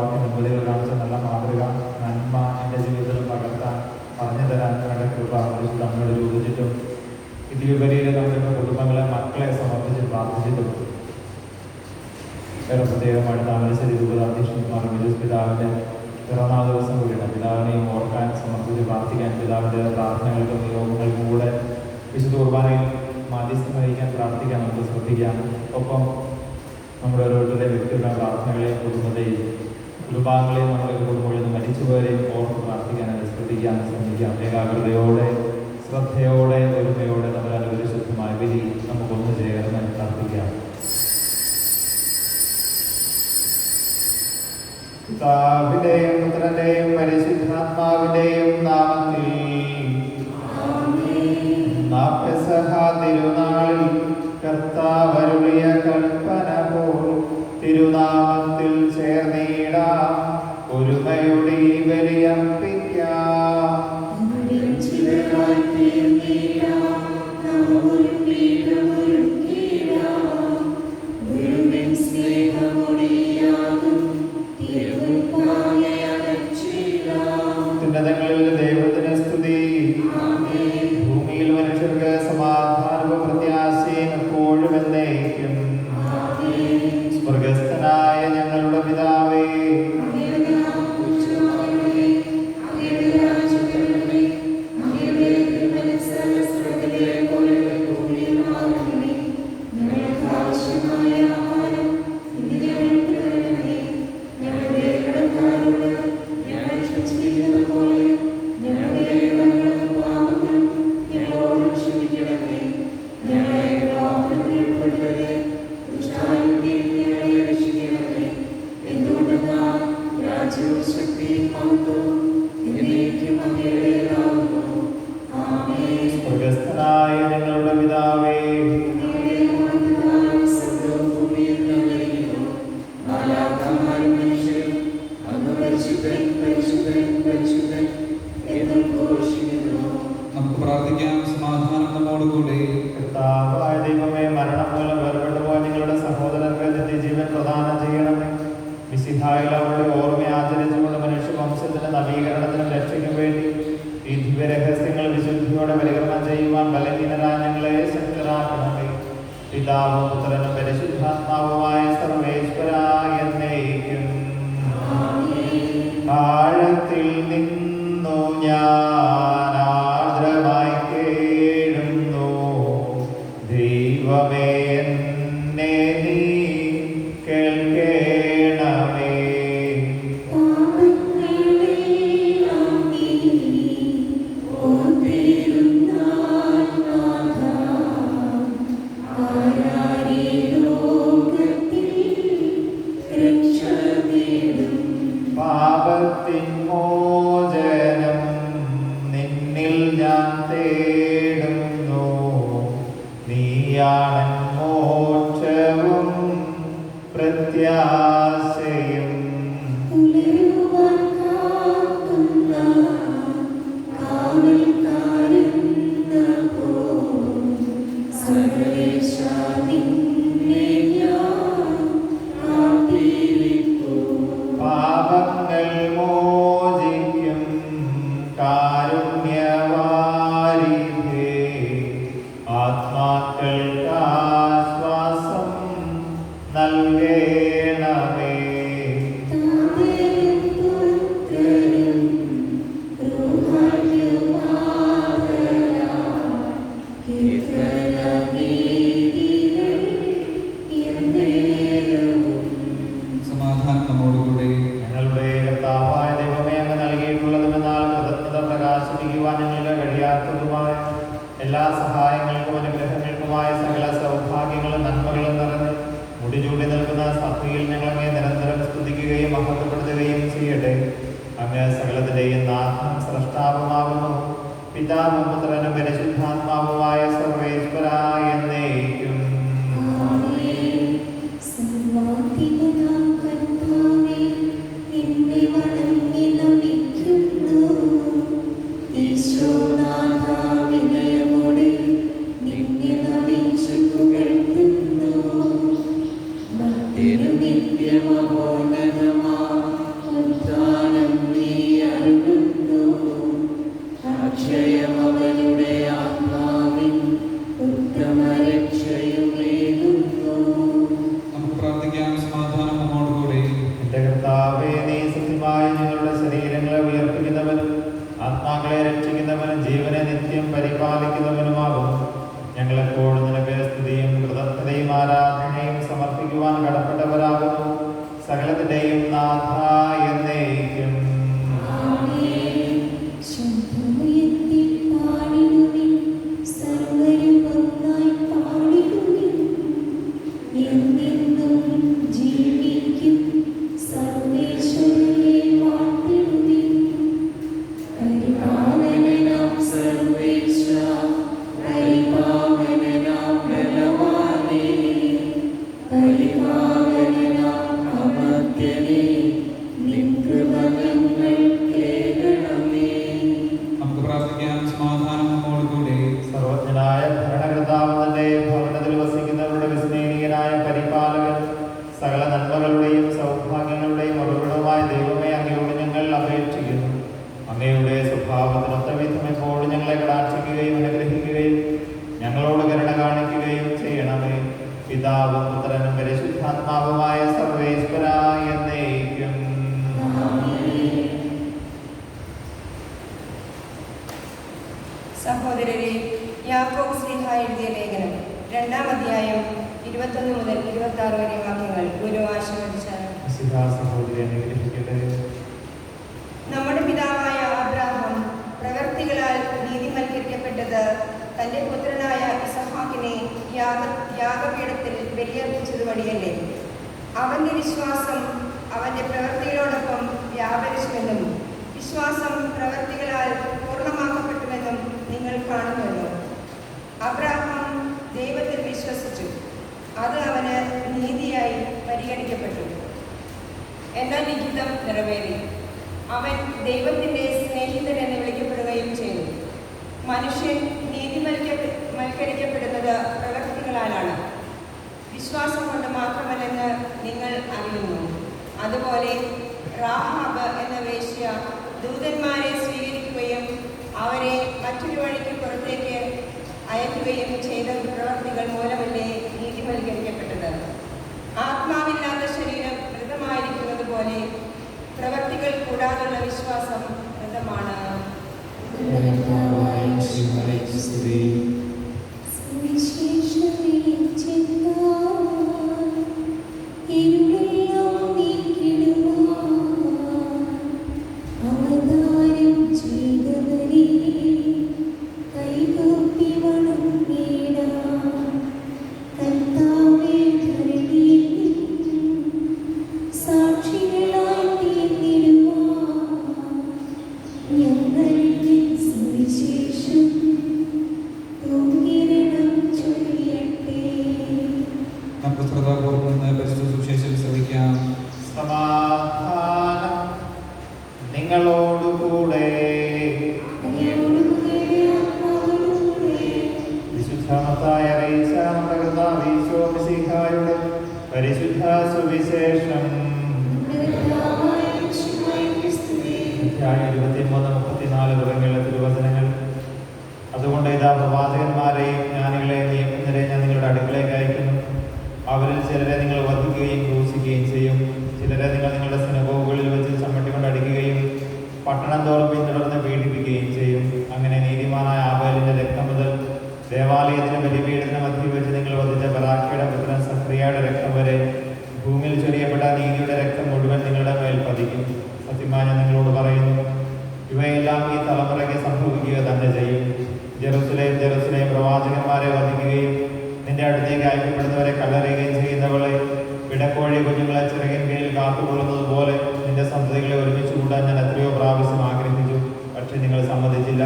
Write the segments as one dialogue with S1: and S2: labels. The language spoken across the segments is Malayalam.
S1: വാക്യം ദമ്പതികൾ കാണിച്ച നല്ല മാതൃക നന്മ എൻ്റെ ജീവിതത്തിൽ പകർത്താൻ പറഞ്ഞു തരാൻ വേണ്ട കൃപ നമ്മൾ ചോദിച്ചിട്ടും ഇതിലുപരിയിൽ നമ്മുടെ കുടുംബങ്ങളെ മക്കളെ സമർപ്പിച്ച് പ്രാർത്ഥിച്ചിട്ടും വേറെ പ്രത്യേകമായിട്ട് താമരശ്ശേരി രൂപതാധ്യക്ഷന്മാർ പിതാവിൻ്റെ പിറന്നാൾ ദിവസം കൂടിയാണ്. പിതാവിനെയും ഓർക്കാൻ സമർപ്പിച്ച് പ്രാർത്ഥിക്കാൻ പിതാവിൻ്റെ പ്രാർത്ഥനകൾക്കും നിയോഗങ്ങൾക്കും കൂടെ വിശുദ്ധ കുർബാനയിൽ മാധ്യസ്ഥം വഹിക്കാൻ പ്രാർത്ഥിക്കാൻ നമുക്ക് ശ്രദ്ധിക്കാം. ഒപ്പം നമ്മുടെ ഓരോരുത്തരുടെ വ്യക്തികളുടെ പ്രാർത്ഥനകളെയും കുടുംബാംഗങ്ങളെയും നമ്മുടെ കുടുംബങ്ങളിൽ നിന്ന് മരിച്ചുപോയവരെയും ഓർത്ത് പ്രാർത്ഥിക്കാനായിട്ട് ശ്രദ്ധിക്കാൻ ശ്രമിക്കാം. ഏകാഗ്രതയോടെ ശ്രദ്ധയോടെ ഒരുമയോടെ നമ്മൾ അനുപരിശുദ്ധമായ ബലി നമുക്കൊന്ന് ചേർന്ന് പ്രാർത്ഥിക്കാം. പിതാവിന്റെയും പുത്രന്റെയും പരിശുദ്ധാത്മാവിന്റെയും നാമത്തിൽ പെസഹ തിരുനാളിൽ കർത്താവരുളിയ കൽപ്പന പോൽ തിരുനാമത്തിൽ ചേർന്നിടാം, ഒരുമയുടെ ബലിയർപ്പിക്കാം. ഉന്നതങ്ങളിൽ ദൈവത്തിന് സ്തുതി, ഭൂമിയിൽ മനുഷ്യർക്ക് സമാധാനവും പ്രത്യാശയും എപ്പോഴും എന്നേക്കും. സ്വർഗസ്ഥനായ ഞങ്ങളുടെ പിതാവേ, സ്വർഗസ്ഥനായ ഞങ്ങളുടെ പിതാവേ,
S2: നമുക്ക് പ്രാർത്ഥിക്കാം. സമാധാനം നമ്മോടുകൂടെ.
S1: കർത്താവായ ദൈവമേ, മരണം മൂലം വേർപെട്ടുപോയ നിങ്ങളുടെ സഹോദരർക്ക് നിത്യജീവൻ പ്രദാനം ചെയ്യണമേ. മിശിഹായിൽ അവരുടെ ഓർമ്മ ആചരിച്ചുകൊണ്ട് മനുഷ്യവംശത്തിന്റെ നവീകരണത്തിനും രക്ഷയ്ക്കും വേണ്ടി ഈ ദിവ്യരഹസ്യങ്ങൾ വിശുദ്ധിയോടെ പരികരണം ചെയ്യുവാൻ ബലഹീനരായ ഞങ്ങളെ ശക്തരാക്കണമേ. പിതാവും പുത്രനും പരിശുദ്ധാത്മാവുമായ സർവേശ്വരായ എന്നേക്കും. ആഴത്തിൽ നിന്നു ഞാൻ ആർദ്രമായി കേഴുന്നു, ദൈവമേ എന്നെ നീ കേൾക്കണമേ. പാപത്തിൻ മോചനം നിന്നിൽ ഞാൻ തേടുന്നു, നീയാണ് മോക്ഷവും പ്രത്യാശയും. പാപങ്ങൾ മോചിക്കും കാരുണ്യവാരിധേ, ആത്മാക്കൾക്ക് ആശ്വാസം നൽകണമേ.
S2: സമാധാനം നമ്മോടുകൂടെ.
S1: ഞങ്ങളുടെ കർത്താവായ ദൈവമേ, അങ്ങ് നൽകിയിട്ടുള്ളതുമെന്നാൽ കൃതജ്ഞത പ്രകാശിപ്പിക്കുവാൻ ഞങ്ങൾക്ക് കഴിയാത്തതുമായ എല്ലാ സഹായങ്ങൾക്കും അനുഗ്രഹങ്ങൾക്കുമായ സകല സൗഭാഗ്യങ്ങളും നന്മകളും നിറഞ്ഞ് മുടിചൂടി നിൽക്കുന്ന സഭയിൽ ഞങ്ങളെ നിരന്തരം സ്തുതിക്കുകയും മഹത്വപ്പെടുത്തുകയും ചെയ്യട്ടെ. അങ്ങ് സകലത്തിന്റെയും നാഥനും സ്രഷ്ടാവുമാകുന്നു. പിതാവും പുത്രനും പരിശുദ്ധാത്മാവുമായ സർവേശ്വരായ എന്നേക്കും.
S3: നിത്യമോന്നതമാ
S1: നിത്യമായി ഞങ്ങളുടെ ശരീരങ്ങളെ ഉയർപ്പിക്കുന്നവനും ആത്മാക്കളെ രക്ഷിക്കുന്നവനും ജീവനെ നിത്യം പരിപാലിക്കുന്നവനുമാകുന്നു. ഞങ്ങളെപ്പോഴും നിനക്ക് സ്തുതിയും കൃതജ്ഞതയും ആരാധനയും സമർപ്പിക്കുവാൻ കടപ്പെട്ടവരാകുന്നു. സകലത്തിന്റെയും നാഥ എന്നേക്കും. സർവജ്ഞനായ ഭരണകർത്താവിന്റെ ഭവനത്തിൽ വസിക്കുന്നവരുടെ വിസ്മയനീയനായ പരിപാലകൻ, സകല നന്മകളുടെയും സൗഭാഗ്യങ്ങളുടെയും ഉറവിടമായ ദൈവമേ, അങ്ങയോട് ഞങ്ങൾ അപേക്ഷിക്കുന്നു. അങ്ങയുടെ സ്വഭാവത്തിനൊത്ത വിധം എപ്പോഴും ഞങ്ങളെ കടാക്ഷിക്കുകയും അനുഗ്രഹിക്കുകയും ഞങ്ങളോട് കരുണ കാണിക്കുകയും ചെയ്യണമേ. പിതാവും പുത്രനും പരിശുദ്ധാത്മാവുമായ സർവേശ്വരാ എന്നേക്കും.
S3: സഹോദരരെ, യാക്കോബ് ശ്ലീഹ എഴുതിയ ലേഖനം 2-ാം അധ്യായം 21 മുതൽ 26 വരെ വാക്യങ്ങൾ ഗുരു ആശീർവദിച്ചാണ്. നമ്മുടെ പിതാവായ അബ്രാഹാം പ്രവൃത്തികളാൽ നീതിവൽക്കരിക്കപ്പെട്ടത് തന്റെ പുത്രനായ ഇസഹാക്കിനെ യാഗപീഠത്തിൽ ബലിയർപ്പിച്ചത് വഴിയല്ലേ? അവന്റെ വിശ്വാസം അവന്റെ പ്രവൃത്തികളോടൊപ്പം വ്യാപരിച്ചുവെന്നും വിശ്വാസം പ്രവൃത്തികളാൽ പൂർണ്ണമാക്കപ്പെട്ടുവെന്നും നിങ്ങൾ കാണുന്നുവല്ലോ. അബ്രാഹാം ദൈവത്തിൽ വിശ്വസിച്ചു, അത് അവന് നീതിയായി പരിഗണിക്കപ്പെട്ടു. എന്നാൽ ലിഖിതം നിറവേറി. അവൻ ദൈവത്തിന്റെ സ്നേഹിതൻ എന്ന് വിളിക്കപ്പെടുകയും ചെയ്തു. മനുഷ്യൻ നീതിവൽക്കരിക്കപ്പെടുന്നത് പ്രവൃത്തികളാലാണ്, വിശ്വാസം കൊണ്ട് മാത്രമല്ലെന്ന് നിങ്ങൾ അറിയുന്നു. അതുപോലെ റാഹാബ് എന്ന വേശ്യ ദൂതന്മാരെ സ്വീകരിക്കുകയും അവരെ മറ്റൊരു വഴിക്ക് പുറത്തേക്ക് അയക്കുകയും ചെയ്ത പ്രവൃത്തികൾ മൂലമല്ലേ നീതിവൽക്കരിക്കപ്പെട്ടത്. ആത്മാവില്ലാത്ത ശരീരം മൃതമായിരിക്കുന്നത് പോലെ പ്രവൃത്തികൾ കൂടാതുള്ള വിശ്വാസം മൃതമാണ്.
S1: സമാധാനം നിങ്ങളോടുകൂടെ. വിശുദ്ധമത്തായി അറിയിച്ച നമ്മുടെ കർത്താവ് ഈശോ മിശിഹായുടെ പരിശുദ്ധ സുവിശേഷം 23-34 തുടങ്ങിയുള്ള തിരുവചനങ്ങൾ. അതുകൊണ്ട് ഇതാ പ്രവാചകന്മാരെയും ജ്ഞാനികളെയും നിയമിക്കുന്നവരെ ഞാൻ നിങ്ങളുടെ അടുക്കളയിലേക്ക് അയക്കുന്നു. അവരിൽ ചിലരെ നിങ്ങൾ വധിക്കുകയും ക്രൂശിക്കുകയും ചെയ്യും. ചിലരെ നിങ്ങൾ നിങ്ങളുടെ സിനഗോഗുകളിൽ വെച്ച് ചമ്മട്ടി കൊണ്ട് അടിക്കുകയും പട്ടണം തോറും പിന്തുടർന്ന് പീഡിപ്പിക്കുകയും ചെയ്യും. അങ്ങനെ നീതിമാനായ ആബേലിന്റെ രക്തം മുതൽ ദേവാലയത്തിന് ബലിപീഠത്തിന് മധ്യ വെച്ച് നിങ്ങൾ വധിച്ച ബറാഖയുടെ പുത്രൻ സക്രിയയുടെ രക്തം വരെ ഭൂമിയിൽ ചൊരിയപ്പെട്ട നീതിയുടെ രക്തം മുഴുവൻ നിങ്ങളുടെ മേൽ പതിക്കും. സത്യമായി ഞാൻ നിങ്ങളോട് പറയുന്നു, ഇവയെല്ലാം ഈ തലമുറയ്ക്ക് സംഭവിക്കുക തന്നെ ചെയ്യും. ജെറുസലേം ജെറുസലേം, പ്രവാചകന്മാരെ വധിക്കുകയും നിന്റെ അടുത്തേക്ക് അയക്കപ്പെടുന്നവരെ കല്ലെറിയുകയും ചെയ്യുന്നവളെ, പിടക്കോഴി കുഞ്ഞുങ്ങളെ ചിറകിൻ കീഴിൽ കാത്തുകൊള്ളുന്നത് പോലെ നിന്റെ സന്തതികളെ ഒരുമിച്ച് കൂട്ടാൻ ഞാൻ എത്രയോ പ്രാവശ്യം ആഗ്രഹിച്ചു, പക്ഷെ നിങ്ങൾ സമ്മതിച്ചില്ല.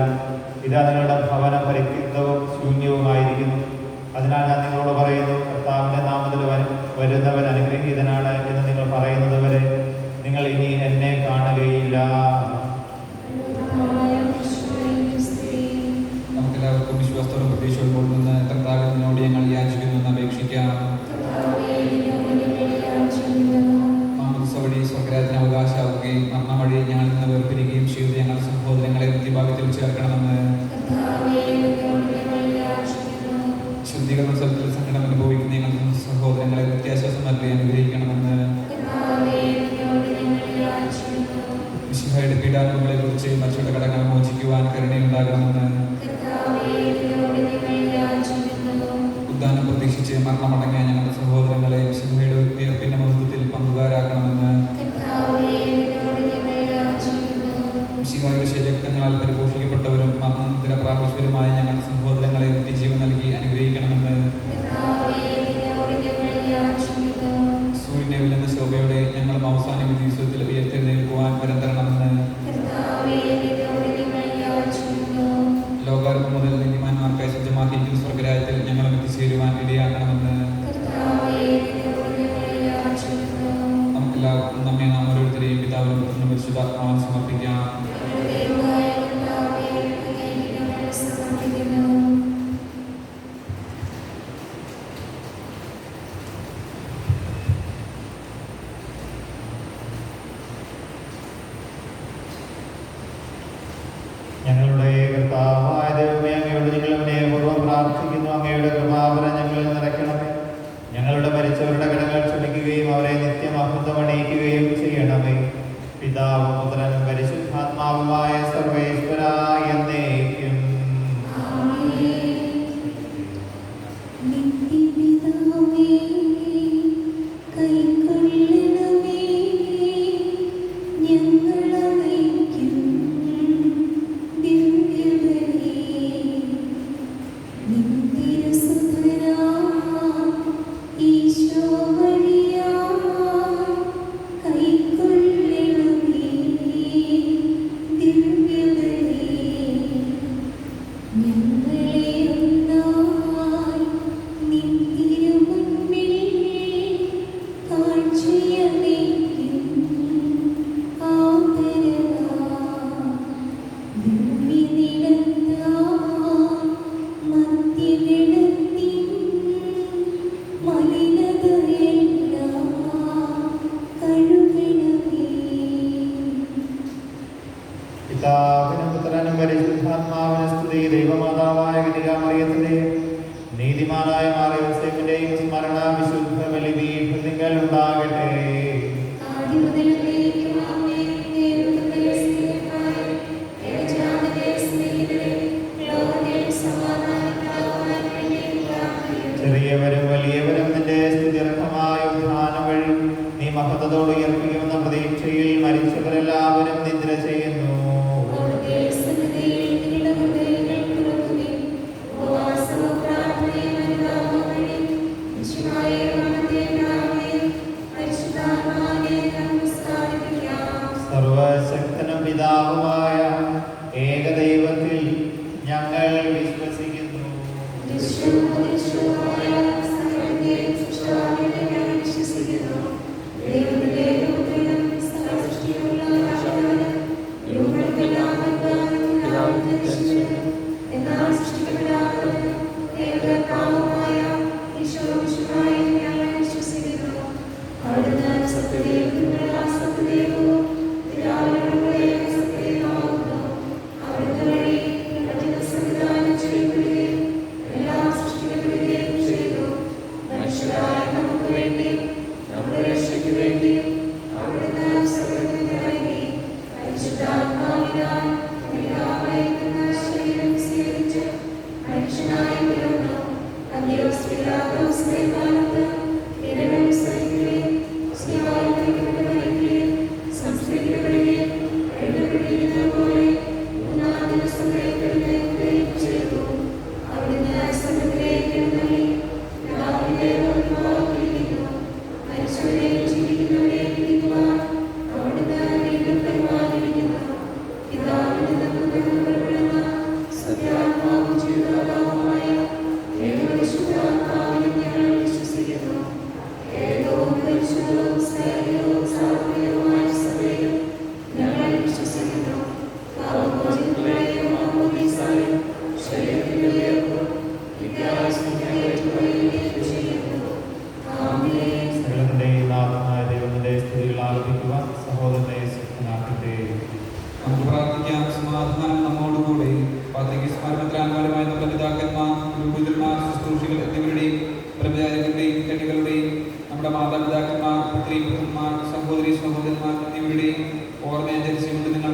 S1: ഇതാ നിങ്ങളുടെ ഭവനം പരിത്യക്തവും ശൂന്യവുമായിരിക്കുന്നു. അതിനാൽ ഞാൻ നിങ്ങളോട് പറയുന്നു, കർത്താവിന്റെ നാമത്തിൽ വരുന്നവൻ അനുഗ്രഹീതനാണ് എന്ന് നിങ്ങൾ പറയുന്നത് വരെ നിങ്ങൾ ഇനി എന്നെ കാണുകയില്ല.
S2: നമുക്കെല്ലാവർക്കും വിശ്വാസത്തോടും പ്രതീക്ഷയോടും നിന്ന് കർത്താവിനോട് ഞങ്ങൾ യാചിക്കുന്നു, അപേക്ഷിക്കാം. മാമോദിസ സ്വർഗ്ഗരാജ്യത്തിന് അവകാശമാവുകയും മരണം വഴി ഞങ്ങളിൽ നിന്ന് വേർപിരിക്കുകയും ചെയ്ത് ഞങ്ങൾ സഹോദരങ്ങളെ നിത്യഭാഗ്യത്തിൽ ചേർക്കണമെന്ന്, ശുദ്ധീകരണ സ്ഥലത്തിൽ സങ്കടം അനുഭവിക്കുന്ന ഞങ്ങൾ സഹോദരങ്ങളെ നിത്യാശ്വാസം നൽകി അനുഗ്രഹിക്കണമെന്ന്, മിശിഹായുടെ പീഡാനുഭവങ്ങളെ കുറിച്ച് മറ്റുള്ള കടങ്ങൾ മോചിക്കുവാൻ കരുണയുണ്ടാകണമെന്ന് ഉദ്ധാനം പ്രതീക്ഷിച്ച് മരണമടങ്ങിയ ഞങ്ങളുടെ സഹോദരങ്ങളെ മിശിഹായുടെ ഉയർപ്പിന്റെ മഹത്വത്തിൽ പങ്കുകാരാക്കണമെന്ന് മിശിഹായുടെ ശരീരക്തങ്ങളാൽ പരിപോഷിക്കപ്പെട്ടവരും മരണാനന്തര പ്രാപിച്ചവരുമായ ഞങ്ങളുടെ സഹോദരങ്ങളെ നിത്യജീവൻ നൽകി അനുഗ്രഹിക്കണമെന്ന് സൂര്യനെ വില്ലുന്ന ശോഭയോടെ ഞങ്ങളും അവസാന വിധിത്വത്തിൽ ഉയർത്തെഴുന്നേൽക്കുവാൻ വരം തരണമെന്ന് ലോകാരംഭം മുതൽ നീതിമാന്മാർക്കായി സജ്ജമാക്കിയിരിക്കുന്ന സ്വർഗരാജ്യത്തിൽ ഞങ്ങളും എത്തിച്ചേരുവാൻ ഇടയാക്കണമെന്ന് നമുക്കെല്ലാവർക്കും നമ്മെ നാം ഓരോരുത്തരെയും പിതാവിനും പുത്രനും പരിശുദ്ധാത്മാവിനും സമർപ്പിക്കാം.
S1: ഞങ്ങളുടെ കർത്താവായ ദൈവമേ, അങ്ങയോട് ഞങ്ങൾ വിനയപൂർവ്വം പ്രാർത്ഥിക്കുന്നു. അങ്ങയുടെ കൃപാവരം ഞങ്ങളിൽ നിറയ്ക്കണമേ. ഞങ്ങളുടെ മരിച്ചവരുടെ കടങ്ങൾ ക്ഷമിക്കുകയും അവരെ നിത്യമഹത്വം അണിയിക്കുകയും ചെയ്യണമേ. പിതാവും പുത്രനും പരിശുദ്ധാത്മാവുമായ സർവേശ്വരായ എന്നേക്കും. പിതാവിനും പുത്രനും പരിശുദ്ധാത്മാവിനും സ്തുതി. ദൈവമാതാവായ കന്യകാമറിയത്തിന്റെയും നീതിമാനായ മാർയോസേഫിന്റെയും സ്മരണ വിശുദ്ധ ബലിപീഠത്തിങ്കൽ ഉണ്ടാകട്ടെ. ചെറിയവരും വലിയവരും നിന്റെ സ്തുത്യർഹമായ ഉദ്ധാനം വഴി നീ മഹത്വത്തോട് ഉയർപ്പിക്കുമെന്ന പ്രതീക്ഷയിൽ മരിച്ചവരെല്ലാവരും നിദ്ര ചെയ്യുന്നു. സർവശക്തനും പിതാവുമായ ഏകദൈവത്തിൽ ഞങ്ങൾ വിശ്വസിക്കുന്നു.
S2: നമുക്ക് പ്രാർത്ഥിക്കാം. സമാധാനം നമ്മോടുകൂടെ. സ്മരണത്തിലാൻകാലമായ നമ്മുടെ പിതാക്കന്മാർ, ഗുരുപൂജന്മാർ, ശുശ്രൂഷികൾ എന്നിവരുടെയും ബ്രഹ്മചാരികളുടെയും കന്യകളുടെയും നമ്മുടെ മാതാപിതാക്കന്മാർ, പുത്രീ പുത്രന്മാർ, സഹോദരി സഹോദരന്മാർ എന്നിവരുടെയും ഓർമ്മയെ ധരിച്ചുകൊണ്ട് നിങ്ങൾ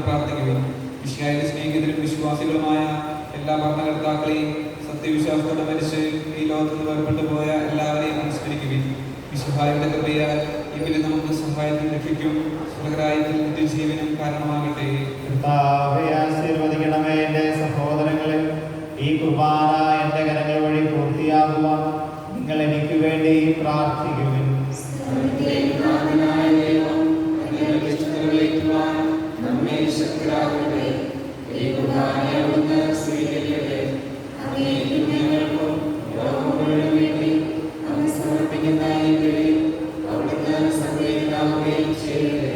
S2: മിശിഹായെ സ്നേഹിതരും വിശ്വാസികളുമായ എല്ലാ ഭരണകർത്താക്കളെയും സത്യവിശ്വാസത്തോടെ മരിച്ച് ഈ ലോകത്ത് നിന്ന് വേർപെട്ടു പോയ എല്ലാവരെയും അനുസ്മരിക്കുവിൻ. മിശിഹായുടെ കൃപയാൽ ഇവരിൽ നമുക്ക് സഹായത്തിന് ലഭിക്കും. സ്വർഗ്ഗരാജ്യത്തിൽ നിത്യജീവനും കാരണമാകട്ടെ.
S1: കർത്താവേ, ആശീർവദിക്കണമേ എന്റെ സഹോദരങ്ങളെ. ഈ കുർബാന എന്റെ കരങ്ങൾ വഴി പൂർത്തിയാകുവാൻ നിങ്ങൾ എനിക്ക് വേണ്ടി പ്രാർത്ഥിക്കുവിൻ.
S4: നമ്മെ ശക്തരാകട്ടെ. ഈ കുർബാന അവിടുന്ന് സ്വീകരിക്കട്ടെ. അങ്ങേക്കും ഞങ്ങൾക്കും ലോകം മുഴുവനും വേണ്ടി അങ്ങ് സമർപ്പിക്കുന്ന ഈ ബലി അവിടുന്ന് സംപ്രീതനാവുകയും ചെയ്യട്ടെ.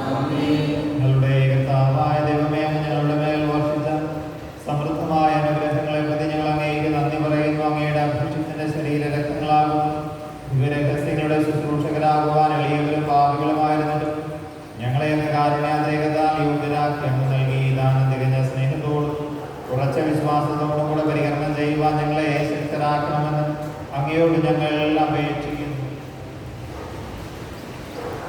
S4: ആമേൻ.
S1: ഞങ്ങളുടെ കർത്താവായ ദൈവമേ, അങ്ങ് ഞങ്ങളുടെ മേൽ വർഷിച്ച സമൃദ്ധമായ അനുഗ്രഹങ്ങളെ പ്രതി ഞങ്ങൾ അങ്ങേക്ക് നന്ദി പറയുന്നു. അങ്ങയുടെ അഭിഷിക്തന്റെ ശരീര രക്തങ്ങളാകും ദിവ്യരഹസ്യങ്ങളുടെ ശുശ്രൂഷകരാകുവാൻ എളിയവരും പാപികളുമായിരുന്നിട്ടും ഞങ്ങളെ എന്ന കാരുണ്യാതേകതാൽ യോഗ്യരാക്കി അങ്ങ് നൽകി. ഇതാണ് തികഞ്ഞ സ്നേഹത്തോടും ഉറച്ച വിശ്വാസത്തോടും കൂടെ പരികരണം ചെയ്യുവാൻ ഞങ്ങളെ ശക്തരാക്കണമെന്ന് അങ്ങയോട് ഞങ്ങൾ അപേക്ഷിക്കുന്നു.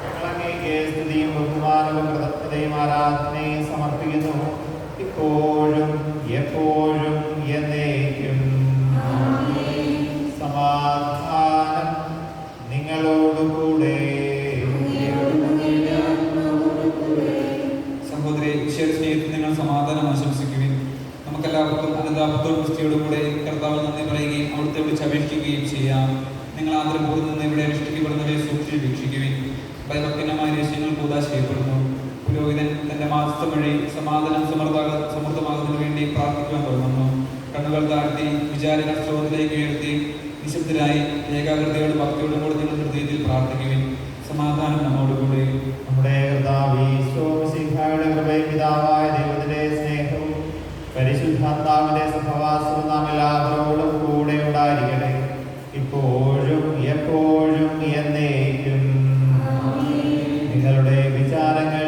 S1: ഞങ്ങൾ അങ്ങേക്ക് സ്തുതിയും ബഹുമാനവും കൃതജ്ഞതയും ആരാധനയും സമർപ്പിക്കുന്നു, ഇപ്പോഴും എപ്പോഴും എന്നേക്കും. സമാധാനം നിങ്ങളോടുകൂടെ.
S2: സഹോദരി, ഈശ്വര സ്നേഹത്തിൽ നിങ്ങൾ സമാധാനം ആശംസിക്കുകയും നമുക്കെല്ലാവർക്കും അനുതാപത്തോടും ക്രിസ്തിയോടും കൂടെ കർത്താവ് നന്ദി പറയുകയും അവിടുത്തെ വിളിച്ച് അപേക്ഷിക്കുകയും ചെയ്യാം. നിങ്ങൾ ആദരപൂർവ്വം നിന്ന് ഇവിടെ അനുഷ്ഠിക്കപ്പെടുന്നവരെ സൂക്ഷിച്ച് വീക്ഷിക്കുകയും ഭയഭക്തമായ രഹസ്യങ്ങൾ കൂതാ ചെയ്യപ്പെടുന്നു. പുരോഹിതൻ തന്റെ മാസത്തെ വഴി സമാധാനം സമൃദ്ധമാകുന്നതിന് വേണ്ടി പ്രാർത്ഥിക്കുവാൻ തുടങ്ങുന്നു. കണ്ണുകൾ താഴ്ത്തി വിചാരങ്ങൾ സ്രോതത്തിലേക്ക് ഉയർത്തി നിശബ്ദരായി ഏകാഗ്രതയോടും ഭക്തിയോടും കൂടെ നിങ്ങൾ ഹൃദയത്തിൽ പ്രാർത്ഥിക്കുകയും സമാധാനം നമ്മോടുകൂടെ.
S1: നമ്മുടെ കർത്താവേ ഈശോമിശിഹായുടെ കൃപയും പിതാവായ ദൈവത്തിന്റെ സ്നേഹവും പരിശുദ്ധാത്മാവിന്റെ സഹവാസവും നാം എല്ലാവരോടും കൂടെ ഉണ്ടായിരിക്കട്ടെ, ഇപ്പോഴും എപ്പോഴും എന്നേക്കും. നിങ്ങളുടെ വിചാരങ്ങൾ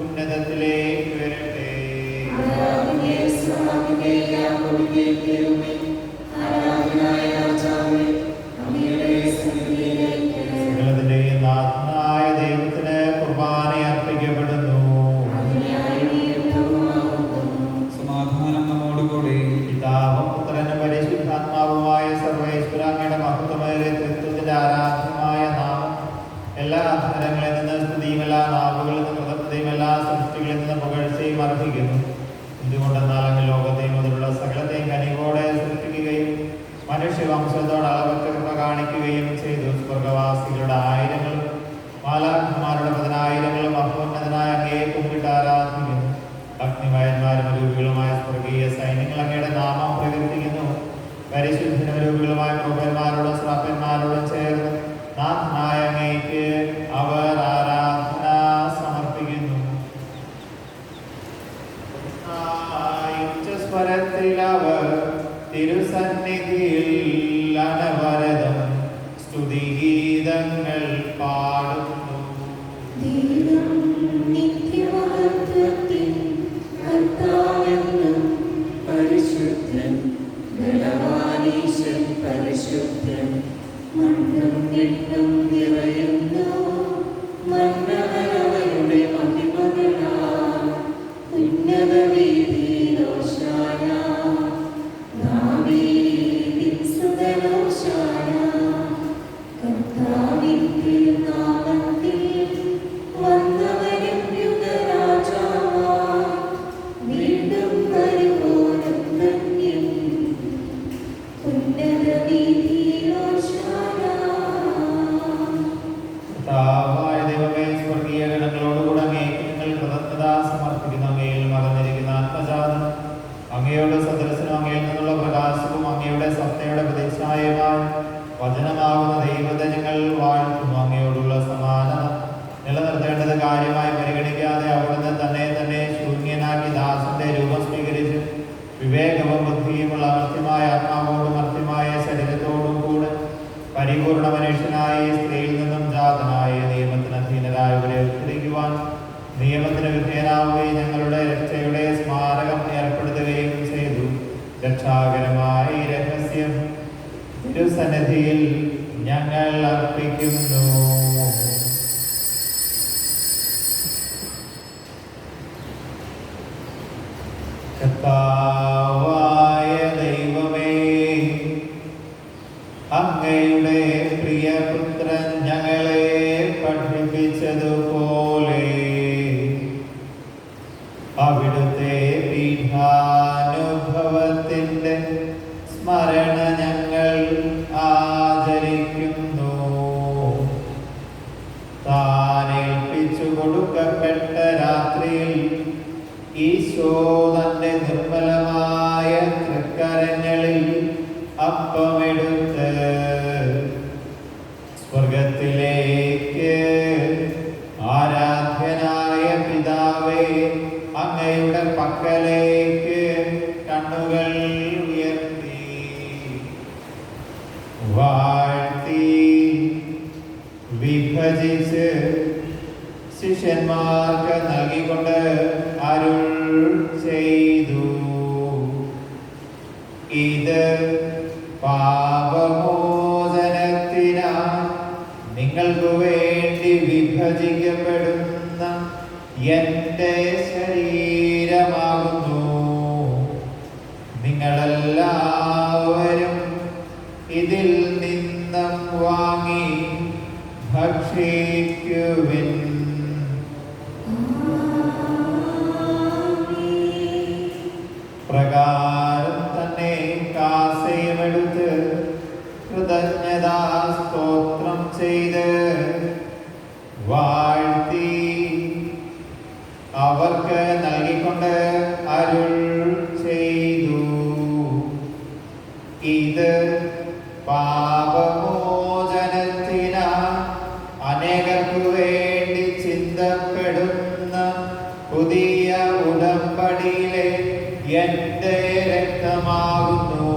S1: ഉന്നതത്തിലേക്ക് വരട്ടെ. സകലത്തിന്റെയും നാഥനായ ദൈവത്തിന് കുർബാന അർപ്പിക്കപ്പെടുന്നു.
S2: സമാധാനം നമ്മോടുകൂടെ.
S1: പിതാവും പുത്രനും പരിശുദ്ധാത്മാവുമായ സർവേശ്വരാങ്ങയുടെ മഹത്വമേറിയ ത്രിത്വത്തിന്റെ ആരാധനമായ നാമം എല്ലാ അധരങ്ങളിൽ നിന്ന് സ്തുതിയും എല്ലാ നാവുകളിൽ നിന്ന് കൃതജ്ഞതയും എല്ലാ സൃഷ്ടികളിൽ നിന്ന് പുകഴ്ചയും അർപ്പിക്കുന്നു. എന്തുകൊണ്ടെന്നാൽ അങ്ങ് ലോകത്തെയും മുതലുള്ള സകലത്തെയും കനിവോടെ സൃഷ്ടിക്കുകയും മനുഷ്യവംശത്തോട് അളവറ്റ കൃപ കാണിക്കുകയും ചെയ്തു. സ്വർഗവാസികളുടെ ആയിരങ്ങളും മാലാഖമാരുടെ 10,000ങ്ങളും അഭ്യുന്നതനായ അങ്ങയെ കുമ്പിട്ട് ആരാധിക്കുന്നു. അഗ്നിമയന്മാരും രൂപികളുമായ സ്വർഗീയ സൈന്യങ്ങൾ അങ്ങയുടെ നാമം പ്രകീർത്തിക്കുന്നു. പരിശുദ്ധനും രൂപികളുമായ പ്രഭന്മാരോടും ശ്രാപ്പന്മാരോടും ചേർന്ന് നാഥനായ അങ്ങേക്ക് അവർ ആരാധന സമർപ്പിക്കുന്നു. സ്വരത്തിൽ അവർ തിരുസന്നിധിയിൽ അനവരതം സ്തുതിഗീതങ്ങൾ പാടുന്നു.
S4: പരിശുദ്ധൻ ബലവാനീശൻ പരിശുദ്ധൻ മണ്ണും വിണ്ണും നിറയുന്നു മന്നവരുടെ മഹിമകളാൽ ഉന്നത വീതിയിലോശാന ദാവീദിൻ സുതലോശാന. കർത്താവിൻ തിരുനാമത്തിൽ വന്നവനും യുഗരാജാവാം വീണ്ടും വരുവോനും ധന്യം ഉന്നത വീതിയിലോശാന.
S1: കർത്താവായ ദൈവമേ, സ്വർഗീയ ഗണങ്ങളോടുകൂടെ അങ്ങേക്ക് നിങ്ങൾ കൃതജ്ഞത സമർപ്പിക്കുന്നു. അങ്ങയിൽ മറഞ്ഞിരിക്കുന്ന ആത്മജാതം അങ്ങയുടെ സദൃശനും അങ്ങയിൽ നിന്നുള്ള പ്രകാശവും അങ്ങയുടെ സത്തയുടെ പ്രതിച്ഛായമായ വചനമാകുന്ന ദൈവത്തെ ഞങ്ങൾ വാഴ്ത്തുന്നു. അങ്ങയോടുള്ള സമാനത നിലനിർത്തേണ്ടത് കാര്യമായി പരിഗണിക്കാതെ അവിടുന്ന് തന്നെ ശൂന്യനാക്കി ദാസന്റെ രൂപം സ്വീകരിച്ച് വിവേകവും ബുദ്ധിയുമുള്ള അമർത്യമായ ആത്മാവോടും മർത്യമായ ശരീരത്തോടും കൂടെ പരിപൂർണ മനുഷ്യനായ സ്ത്രീയിൽ നിന്നും ജാതനായ നിയമത്തിന് അധീനരായവരെ ഉദ്ധരിക്കുവാൻ നിയമത്തിന് വിധേയനാവുകയും ഞങ്ങളുടെ രക്ഷയുടെ സ്മാരകം ഏർപ്പെടുത്തുകയും ചെയ്തു. രക്ഷാകരമായ ഈ രഹസ്യം തിരുസന്നിധിയിൽ ഞങ്ങൾ അർപ്പിക്കുന്നു.
S5: ഒരുക്കപ്പെട്ട രാത്രിയിൽ ഈശോ തന്റെ നിർമ്മലമായ തൃക്കരങ്ങളിൽ അപ്പമെടുത്ത് സ്വർഗത്തിലേക്ക് ആരാധ്യനായ പിതാവേ, അങ്ങയുടെ പക്കലേക്ക് കണ്ണുകൾ ഉയർത്തി വാഴ്ത്തി വിഭജിച്ച് ശിഷ്യന്മാർക്ക് നൽകിക്കൊണ്ട് അരുൾ ചെയ്തു. ഇത് പാപമോചനത്തിനായി നിങ്ങൾക്ക് വേണ്ടി വിഭജിക്കപ്പെടുന്ന എൻ്റെ ശരീരമാകുന്നു. നിങ്ങളെല്ലാവരും ഇതിൽ നിന്നും വാങ്ങി ഭക്ഷിക്കുവിൻ. പ്രകാരം തന്നെ കാസയുമെടുത്ത് കൃതജ്ഞതാ സ്തോത്രം ചെയ്ത് വാഴ്ത്തി അവർക്ക് നൽകിക്കൊണ്ട് അരുൾ ചെയ്തു. ഇത് പാപമോചനത്തിനായി അനേകർക്കു വേണ്ടി ചിന്തപ്പെടുന്ന പുതിയ ഉടമ്പടിയിലെ എൻ്റെ രക്തമാകുന്നു.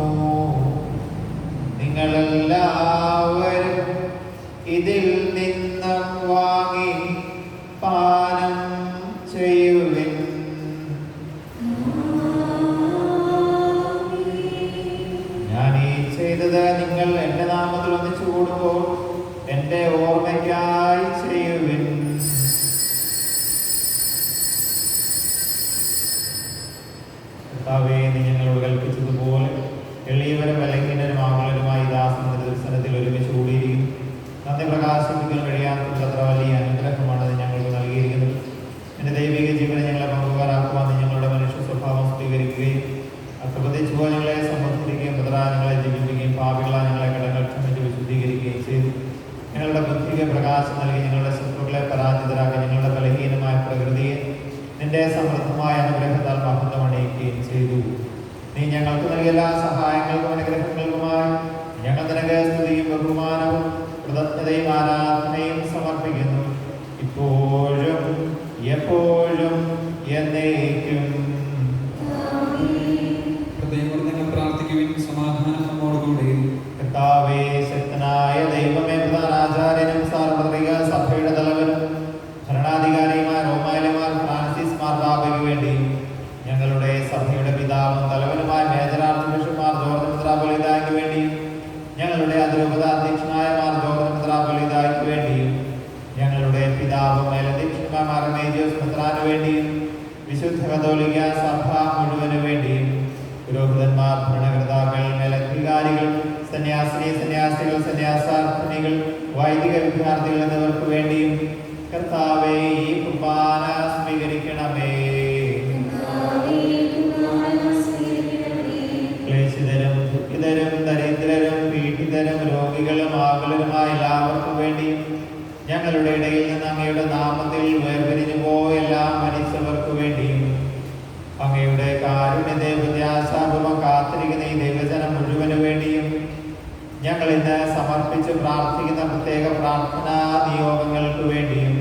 S5: നിങ്ങളെല്ലാവരും ഇതിൽ നിന്നും വാങ്ങി പാനം ചെയ്യുവിൻ. ഞാൻ ഈ ചെയ്തത് നിങ്ങൾ എൻ്റെ നാമത്തിൽ ഒന്നിച്ചു കൂടുമ്പോൾ എൻ്റെ ഓർമ്മയ്ക്കായി ചെയ്യുവിൻ. കർത്താവേ, നീ ഞങ്ങളോട് കൽപ്പിച്ചതുപോലെ എളിയവരും ബലഹീനരും ആകുലരുമായി ദാസന്റെ ദർശനത്തിൽ ഒരുമിച്ച് കൂടിയിരിക്കും. നന്ദി പ്രകാശിപ്പിക്കാൻ കഴിയാത്തത്ര വലിയ അനുഗ്രഹമാണ് നീ ഞങ്ങൾക്ക് നൽകിയിരിക്കുന്നത്. എൻ്റെ ദൈവിക ജീവനെ ഞങ്ങളെ പങ്കുകാരാക്കുവാൻ നീ ഞങ്ങളുടെ മനുഷ്യ സ്വഭാവം സ്വീകരിക്കുകയും അപ്രതിച്ചു പോയി ഞങ്ങളെ സംബന്ധിക്കുകയും ഞങ്ങളെ ജീവിപ്പിക്കുകയും പാപികളാ ഞങ്ങളെ കടങ്ങൾ ക്ഷമിച്ച് വിശുദ്ധീകരിക്കുകയും ചെയ്തു. ഞങ്ങളുടെ ബുദ്ധിക്ക് പ്രകാശം നൽകി ഞങ്ങളുടെ ശത്രുക്കളെ പരാജിതരാക്കി ഞങ്ങളുടെ ബലഹീനമായ പ്രകൃതിയെ നിന്റെ സമൃദ്ധമായ അനുഗ്രഹത്താൽ മഹത്വമണിയിക്കുകയും ചെയ്തു. നീ ഞങ്ങൾക്ക് നൽകിയ എല്ലാ സഹായങ്ങൾക്കും അനുഗ്രഹങ്ങൾക്കുമായി ഞങ്ങൾ നിനക്ക് സ്തുതിയും ബഹുമാനവും കൃതജ്ഞതയും ആരാധനയും സമർപ്പിക്കുന്നു, ഇപ്പോഴും എപ്പോഴും എന്നേക്കും.
S2: നിങ്ങൾ പ്രാർത്ഥിക്കുവിൻ. സമാധാനം നമ്മോടുകൂടെ.
S5: കർത്താവേ, ശക്തനായ ദൈവമേ, പ്രധാനാചാര്യനും സാർവത്രിക സഭയുടെ തലവനും ഭരണാധികാരിയുമായ റോമായിലമാർ ഫ്രാൻസിസ് മാർപ്പാപ്പയ്ക്ക് വേണ്ടി ഞങ്ങളുടെ സഭയുടെ പിതാവും തലവനുമായ major archbishop Mar George മെത്രാപ്പൊലീത്തായ്ക്ക് വേണ്ടി ഞങ്ങളുടെ അതിരൂപത അധ്യക്ഷനായ മാർ ജോർജ് മെത്രാപ്പൊലീത്തായ്ക്ക് വേണ്ടിയും ഞങ്ങളുടെ പിതാവും മേലധ്യക്ഷന്മാർ മാർ മേജിയോസ് മെത്രാന് വേണ്ടിയും വിശുദ്ധ കത്തോലിക്ക സഭ മുഴുവന് വേണ്ടിയും പുരോഹിതന്മാർ, ഭരണകർത്താക്കൾ, മേലധികാരികൾ, സന്യാസികൾ, സന്യാസാർത്ഥിനികൾ, വൈദിക വിദ്യാർത്ഥികൾ എന്നിവർക്ക് വേണ്ടിയും കർത്താവേ, ഈ കുർബാന സ്വീകരിക്കണമേ. ക്ലേശിതരും ദുഃഖിതരും ദരിദ്രരും പീഡിതരും രോഗികളും ആകുലരുമായ എല്ലാവർക്കും വേണ്ടിയും ഞങ്ങളുടെ ഇടയിൽ നിന്ന് അങ്ങയുടെ നാമത്തിൽ വേർപിരിഞ്ഞു പോയ എല്ലാ മനുഷ്യർക്ക് വേണ്ടിയും അങ്ങയുടെ കാരുണ്യത്തെ പ്രത്യാശാപൂർവം കാത്തിരിക്കുന്ന ഈ ദൈവജനം മുഴുവന് വേണ്ടിയും ഞങ്ങൾ ഇന്ന് സമർപ്പിച്ച് പ്രാർത്ഥിക്കുന്ന പ്രത്യേക പ്രാർത്ഥനാ നിയോഗങ്ങൾക്ക് വേണ്ടിയും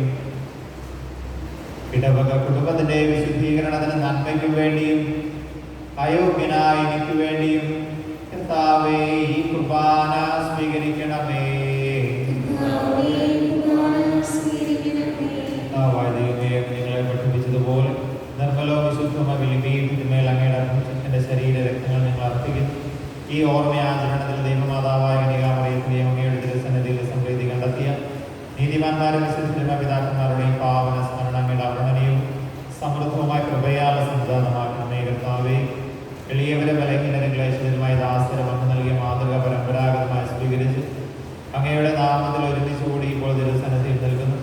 S5: ഇടവക കുടുംബത്തിന്റെ വിശുദ്ധീകരണത്തിന് നന്മയ്ക്ക് വേണ്ടിയും അയോഗ്യനായ എനിക്ക് വേണ്ടിയും കർത്താവേ, ഈ കുർബാന സ്വീകരിക്കണമേ. നിങ്ങളെ പഠിപ്പിച്ചതുപോലെ നിർമ്മലോ വിശുദ്ധമോ വിളിമേൽ അങ്ങയുടെ അഭിഷേകത്തിന്റെ ശരീര രക്തങ്ങൾ നിങ്ങൾ അർപ്പിക്കുന്നു. ഈ ഓർമ്മയാചരണത്തിൽ ദൈവമാതാവായ കന്യകാമറിയത്തിന്റെയും അങ്ങയുടെ തിരുസന്നിധിയിൽ സംപ്രീതി കണ്ടെത്തിയ നീതിമാന്മാരും വിശുദ്ധ പിതാക്കന്മാരുടെയും പാവന സ്മരണ അങ്ങയുടെ അർഹനീയവും സമൃദ്ധവുമായ കൃപയാൽ സംജാതമാക്കണമേ. കർത്താവേ, എളിയവരെ ബലഹീനരും ക്ലേശിതരുമായ ദാസരെ വന്നു നൽകിയ മാതൃക പരമ്പരാഗതമായി സ്വീകരിച്ച് അങ്ങയുടെ നാമത്തിൽ ഒരുമിച്ച് കൂടി ഇപ്പോൾ തിരുസന്നിധിയിൽ നൽകുന്നു.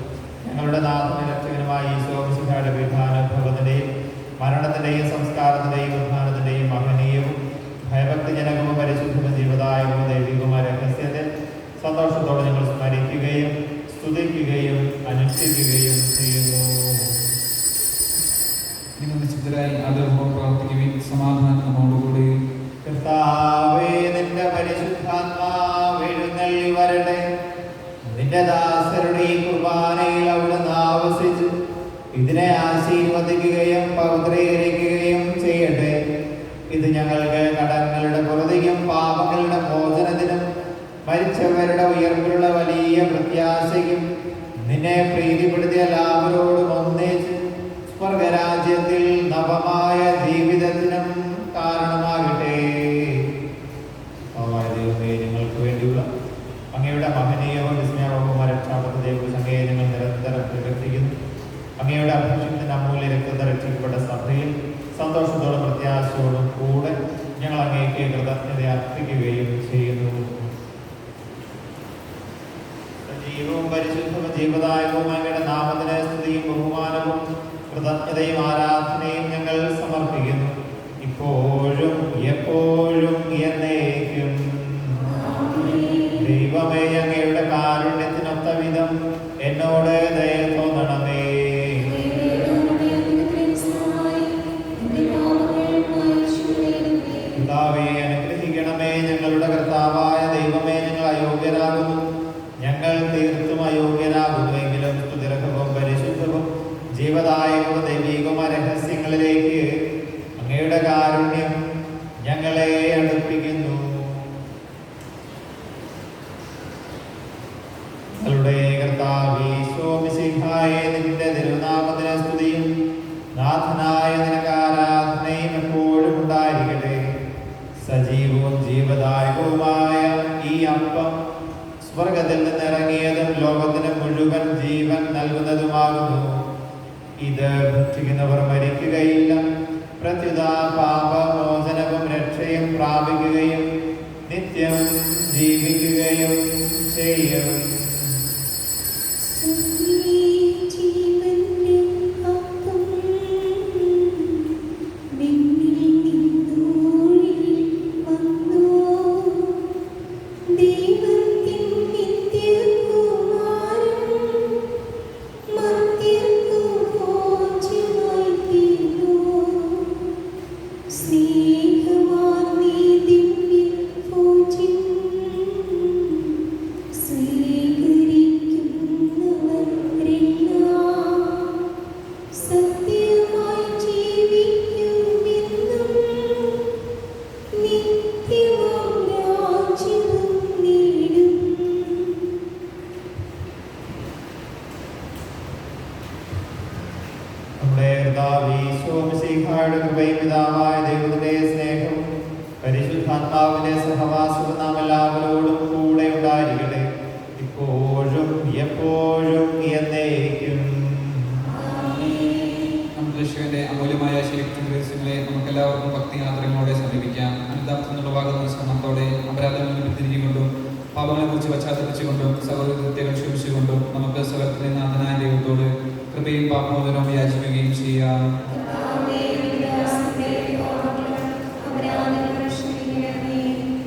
S5: ഞങ്ങളുടെ നാഥന രക്ഷകനുമായ ഈശോ മിശിഹായുടെ പീഠാനുഭവത്തിന്റെയും മരണത്തിന്റെയും സംസ്കാരത്തിന്റെയും ഉത്ഥാനത്തിന്റെയും മഹനീയവും ഭയഭക്തിജനകവും പരിശുദ്ധവും ജീവദായകവും ദൈവികവുമായ രഹസ്യത്തെ സന്തോഷത്തോടെ ഞങ്ങൾ സ്മരിക്കുകയും സ്തുതിക്കുകയും അനുഷ്ഠിക്കുകയും ചെയ്യുന്നു.
S2: നിങ്ങൾ നിശ്ചിതരായി ആദരപൂർവ്വം പ്രാർത്ഥിക്കുകയും സമാധാനം നമ്മോടുകൂടി.
S5: കർത്താവേ, നിന്റെ പരിശുദ്ധാത്മാവ് എഴുന്നള്ളി വരട്ടെ. നിന്റെ ദാസരുടെ ഈ കുർബാനയിൽ അവിടുന്ന് ആവസിച്ച് ഇതിനെ ആശീർവദിക്കുകയും പവിത്രീകരിക്കുകയും ചെയ്യട്ടെ. ഇത് ഞങ്ങൾക്ക് കടങ്ങളുടെ പുറത്തേക്കും പാപങ്ങളുടെ മോചനത്തിനും മരിച്ചവരുടെ ഉയർപ്പിലുള്ള വലിയ പ്രത്യാശയ്ക്കും നിന്നെ പ്രീതിപ്പെടുത്തിയ എല്ലാവരോടും ഒന്നിച്ച് സ്വർഗരാജ്യത്തിൽ നവമായ ജീവിതത്തിനും കാരണമാകട്ടെ. ദൈവമേ, ഞങ്ങൾക്ക് വേണ്ടിയുള്ള അങ്ങയുടെ മഹനീയവും വിസ്മയവും രക്ഷാപദ്ധതിയെക്കുറിച്ച് അങ്ങയെ ഞങ്ങൾ നിരന്തരം പ്രകീർത്തിക്കുന്നു. അങ്ങയുടെ അഭിഷേകത്തിന് അമൂല്യ രക്തത്തെ രക്ഷിക്കപ്പെട്ട സഭയിൽ സന്തോഷത്തോടും പ്രത്യാശയോടും കൂടെ ഞങ്ങൾ അങ്ങേക്ക് കൃതജ്ഞത അർപ്പിക്കുകയും ചെയ്യുന്നു. സജീവവും പരിശുദ്ധവും ജീവദായകവും അങ്ങയുടെ നാമത്തിന് സ്തുതിയും ബഹുമാനവും കൃതജ്ഞതയും ആരാധനയും ഞങ്ങൾ സമർപ്പിക്കുന്നു, ഇപ്പോഴും എപ്പോഴും എന്നേക്കും. ദൈവമേ, അങ്ങയുടെ കാരുണ്യത്തിനൊത്ത വിധം എന്നോട് ദയ തോന്നണമേ. പിതാവേ, അനുഗ്രഹിക്കണമേ. ഞങ്ങളുടെ കർത്താവായ ദൈവമേ, ഞങ്ങൾ അയോഗ്യരാകുന്നു, ഞങ്ങൾ തീർത്തും അയോഗ്യരാകുന്നുവെങ്കിലും സ്തുതിർഹവും പരിശുദ്ധവും ജീവദായകവും ദൈവികവുമായ രഹസ്യങ്ങളിലേക്ക് അങ്ങയുടെ കാരുണ്യം ഞങ്ങളെ അടുപ്പിക്കുന്നു. ഞങ്ങളുടെ കർത്താവേ ഈശോമിശിഹായേ, നിന്റെ തിരുനാമത്തിന് സ്തുതിയും നാഥനായ നിനക്ക് ആരാധനയും എപ്പോഴും ഉണ്ടായിരിക്കട്ടെ. സജീവവും ജീവദായകവുമായ ഈ അപ്പം സ്വർഗത്തിൽ നിന്നിറങ്ങിയതും ലോകത്തിന് മുഴുവൻ ജീവൻ നൽകുന്നതുമാകുന്നു. ഇത് ഭക്ഷിക്കുന്നവർ മരിക്കുകയില്ല, പ്രത്യുത പാപമോചനവും രക്ഷയും പ്രാപിക്കുകയും നിത്യം ജീവിക്കുകയും ചെയ്യും. പരിശുദ്ധാത്മാവിന്റെ സഹവാസവും നാം എല്ലാവരോടും കൂടെ ഉണ്ടായിരിക്കട്ടെ, ഇപ്പോഴും എപ്പോഴും എന്നേക്കും.
S2: നമ്മുടെ രക്ഷകന്റെ അമൂല്യമായ ശരീരങ്ങളെ നമുക്ക് എല്ലാവർക്കും ഭക്തിയാത്രങ്ങളോടെ സമീപിക്കാം. അനുതാപത്തിനുള്ളവാകുന്ന ശ്രമത്തോടെ അപരാധങ്ങളിൽ തിരികൊണ്ടും പാപങ്ങളെക്കുറിച്ച് പശ്ചാത്തലിച്ചുകൊണ്ടും സഹോദരത്തെകൾ ക്ഷമിച്ചുകൊണ്ടും നമുക്ക് സകലത്തിലെ നാഥനായ ദൈവത്തോട് കൃപയും പാപമോചനവും യാചിക്കുകയും ചെയ്യാം.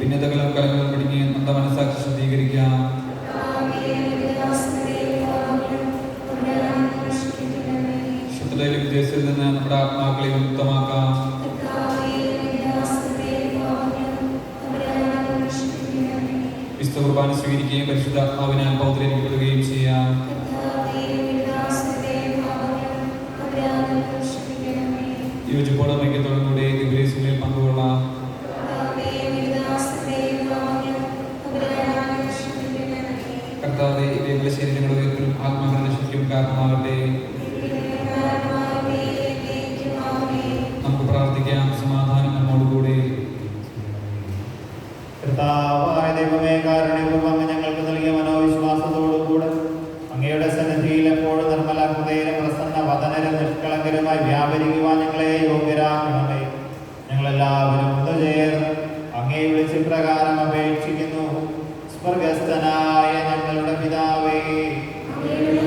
S2: ഭിന്നതകളും കലങ്ങളും പിടിഞ്ഞ് നമ്മുടെ മനസ്സാക്ഷി ശുദ്ധീകരിക്കാം. ശത്രുതയിലും വിദേശത്തിൽ നിന്ന് നമ്മുടെ ആത്മാക്കളെ വിമുക്തമാക്കാം. വിശുദ്ധ കുർബാന സ്വീകരിക്കുകയും പരിശുദ്ധാത്മാവിനാൽ പൗത്രീകരിക്കപ്പെടുകയും ചെയ്യാം. യോജിപ്പോടും ഐക്യത്തോടും കൂടെ ദിവ്യരഹസ്യങ്ങളിൽ പങ്കുകൊള്ളാം. കർത്താവേ, ഇവയുടെ ശരീരങ്ങളുടെ ഉയർപ്പിനും ആത്മാക്കളുടെ രക്ഷയ്ക്കും കാരണമാകട്ടെ. നമുക്ക് പ്രാർത്ഥിക്കാം. സമാധാനം നമ്മോടുകൂടെ.
S5: കർത്താവായ ദൈവമേ, കാരുണ്യപൂർവ്വം ഞങ്ങൾക്ക് നൽകിയ മനോവിശ്വാസത്തോടുകൂടെ അങ്ങയുടെ സന്നിധിയിൽ എപ്പോഴും നിർമ്മല ഹൃദയരും പ്രസന്ന വദനരും നിഷ്കളങ്കരുമായി വ്യാപരിക്കുവാൻ ഞങ്ങളെ യോഗ്യരാക്കണമേ. ഞങ്ങളെല്ലാവരും ഒന്നുചേർന്ന് അങ്ങയെ വിളിച്ച് പ്രകാരം അപേക്ഷിക്കുന്നു. സ്വർഗസ്ഥനായ ഞങ്ങളുടെ പിതാവേ,
S4: ഞങ്ങളുടെ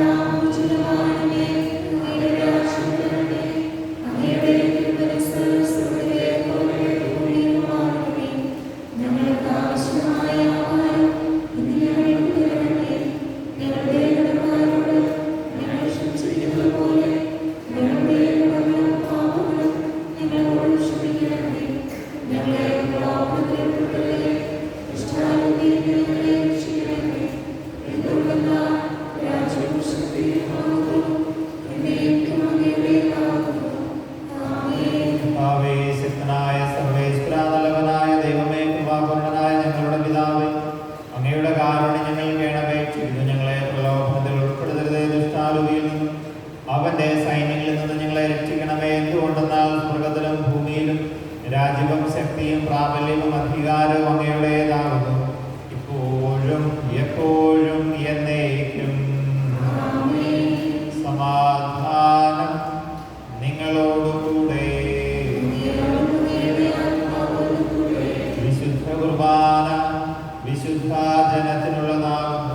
S5: പ്രാബല്യവും അധികാരവും അങ്ങയുടേതാകുന്നു, ഇപ്പോഴും എപ്പോഴും എന്നേക്കും. സമാധാനം നിങ്ങളോടുകൂടെ. വിശുദ്ധ കുർബാന വിശുദ്ധ ജനത്തിനുള്ളതാകുന്നു.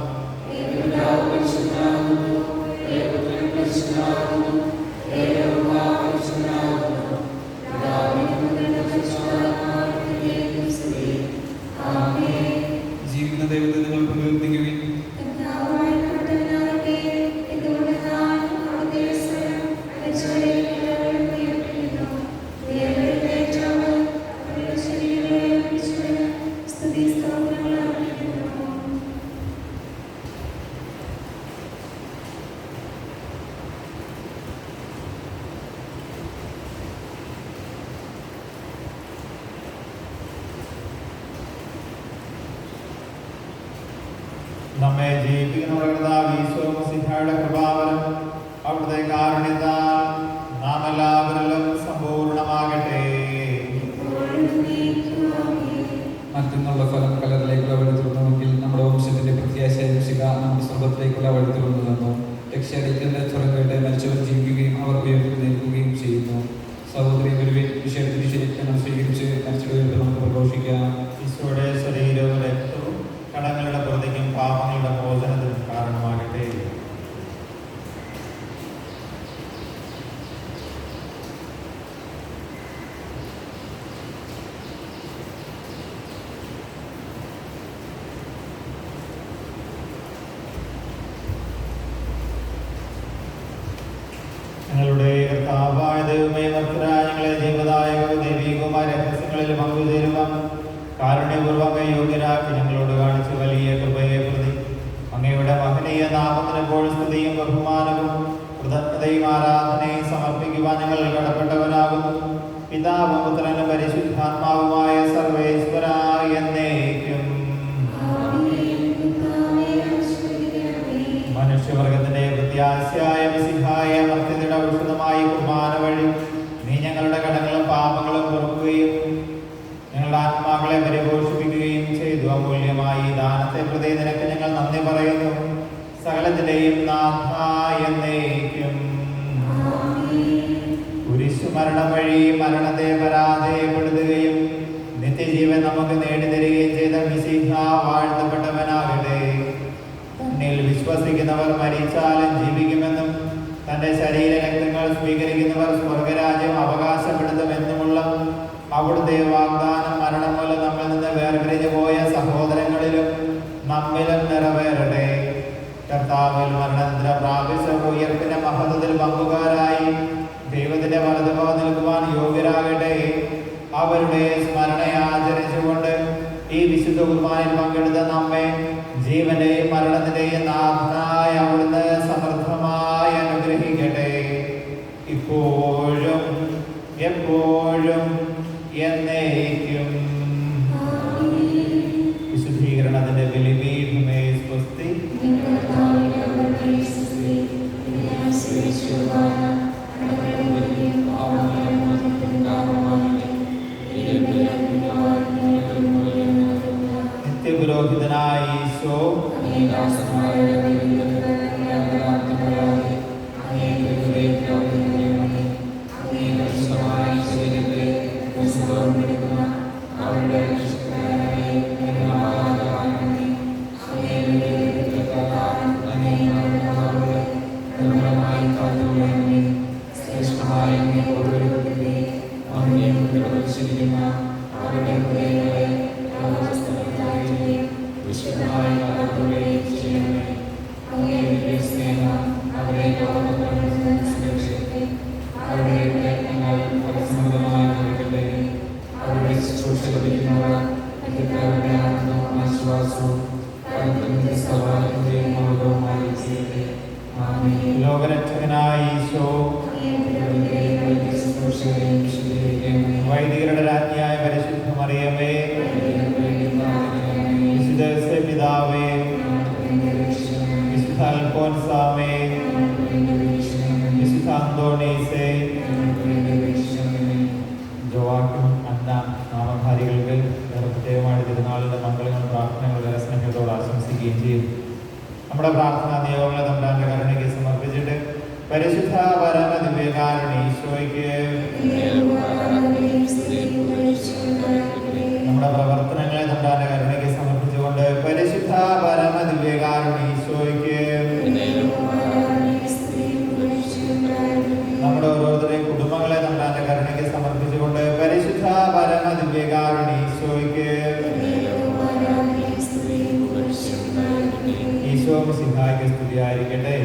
S2: ജീവിക്കുന്ന ദൈവത്തെ നിങ്ങൾ പ്രകീർത്തിക്കുകയും
S5: നമ്മെ ജീവിപ്പിക്കുന്ന കർത്താവ് ഈശോ മിശിഹായുടെ കൃപാവരം അവിടുത്തെ കാരുണ്യത്താൽ നാം എല്ലാവരിലും സമ്പൂർണ്ണമാകട്ടെ.
S2: മറ്റൊന്നുള്ള ഫലം കലറിലേക്കുള്ള വഴിത്തുറന്നുവെങ്കിൽ നമ്മുടെ വംശത്തിന്റെ പ്രത്യാശയ രക്ഷിക നമ്മുടെ സ്വർഗത്തിലേക്കുള്ള വഴിത്തുറന്നു തന്നു. രക്ഷയുടെ ചുരങ്ങളുടെ മരിച്ചവർ ജീവിക്കുകയും അവർ ഉയർത്തുന്നേൽക്കുകയും ചെയ്യുന്നു. സഹോദരി ഗുരുവിൻ വിഷയത്തിന് ശരിക്കും സ്വീകരിച്ച് മരിച്ചവരെ നമുക്ക് പ്രഘോഷിക്കാം.
S5: ഈശോയുടെ ശരീരവും രക്തവും കടങ്ങളുടെ പ്രതിക്കും പാപങ്ങളുടെ മോചനത്തിനും കാരണമാകട്ടെ. ഞങ്ങളുടെ കർത്താവായ ദൈവമേ, ഭക്തരായ ഞങ്ങളെ ജീവദായകവും ദൈവികവുമായ രഹസ്യങ്ങളിൽ പങ്കുചേരുവാൻ കാരുണ്യപൂർവ്വം യോഗ്യരാക്കി ഞങ്ങളോട് കാണിച്ച വലിയ കൃപയെ പ്രതി അങ്ങയുടെ മഹനീയ നാമത്തിന് എപ്പോൾ സ്തുതിയും ബഹുമാനവും കൃതജ്ഞതയും ആരാധനയും സമർപ്പിക്കുവാൻ ഞങ്ങൾ കടപ്പെട്ടവരാകുന്നു. പിതാവും പുത്രനും പരിശുദ്ധാത്മാവുമായ സർവേശ്വര എന്നേക്കും. മനുഷ്യവർഗത്തിന്റെ പ്രത്യാശയായ മിശിഹായ മർത്യതയുടെ ഔഷധമായി കുർബാന വഴി നീ ഞങ്ങളുടെ കടങ്ങളും പാപങ്ങളും പൊറുക്കുകയും ഞങ്ങളുടെ ആത്മാക്കളെ പരിപോഷിപ്പിക്കുകയും ചെയ്തു. അമൂല്യമായി ദാനത്തെ പ്രതി നിനക്ക് ഞങ്ങൾ നന്ദി പറയുന്നു. സകലത്തിലെയും നാഥ എന്നേക്കും. കുരിശുമരണം വഴി മരണത്തെ പരാജയപ്പെടുത്തുകയും നിത്യജീവൻ നമുക്ക് നേടിത്തരികയും ചെയ്ത മിശിഹ വാഴ്ത്തപ്പെട്ടവനാകട്ടെ. തന്നിൽ വിശ്വസിക്കുന്നവർ മരിച്ചാലും ജീവിക്കുമെന്നും തന്റെ ശരീര രക്തങ്ങൾ സ്വീകരിക്കുന്നവർ സ്വർഗരാജ്യം അവകാശപ്പെടുത്തുമെന്നുമുള്ള അവിടുത്തെ വാഗ്ദാനം മരണം മൂലം നമ്മിൽ നിന്ന് വേർപിരിഞ്ഞു പോയ സഹോദരങ്ങളിലും നമ്മിലും നിറവേറട്ടെ. കർത്താവിൽ മരണത്തിന് പ്രാപിച്ച ഉയർപ്പിന്റെ മഹത്വത്തിൽ പങ്കുകാരായി ദൈവത്തിന്റെ വലതുഭാഗം നിൽക്കുവാൻ യോഗ്യരാകട്ടെ. അവരുടെ സ്മരണയാചരിച്ചുകൊണ്ട് ഈ വിശുദ്ധ കുർബാനയിൽ പങ്കെടുത്ത നമ്മെ ജീവന്റെയും മരണത്തിന്റെയും നാഥനായ അവിടുന്ന് സമൃദ്ധമായി അനുഗ്രഹിക്കട്ടെ, ഇപ്പോഴും എപ്പോഴും എന്നേക്കും. വിശുദ്ധീകരണത്തിന്റെ ബലിപീഠമേ സ്വസ്തി. നിത്യപുരോഹിതനായ ഈശോ ലോകരക്ഷകനായ ഈശോ വൈദികരുടെ രാജ്ഞിയായ പരിശുദ്ധ മറിയമേ, വിശുദ്ധ പിതാവേ, വിശുദ്ധ അൽഫോൻസാമേ, വിശുദ്ധ അന്തോണീസേ, ജോവാക്കും അന്ന നാമധാരികൾക്ക് ആശംസിക്കുകയും ചെയ്യും. നമ്മുടെ പ്രാർത്ഥന നിയോഗങ്ങളെ തമ്പുരാന്റെ കരുണയ്ക്ക് സമർപ്പിച്ചിട്ട് പരിശുദ്ധ പരമ ദിവ്യകാരുണ്യ ഈശോയ്ക്ക് നമ്മുടെ പ്രവർത്തനങ്ങളെ തമ്പുരാന്റെ കരുണയ്ക്ക് സമർപ്പിച്ചുകൊണ്ട് പരിശുദ്ധ പരമ ദിവ്യകാരുണ്യ ഈശോയ്ക്ക് നമ്മുടെ ഓരോരുത്തരെയും കുടുംബങ്ങളെ തമ്പുരാന്റെ കരുണയ്ക്ക് സമർപ്പിച്ചുകൊണ്ട് പരിശുദ്ധ പരമ ദിവ്യകാരുണ്യ ഈശോയ്ക്ക് ഈശോ മിശിഹായ്ക്ക് സ്തുതിയായിരിക്കട്ടെ.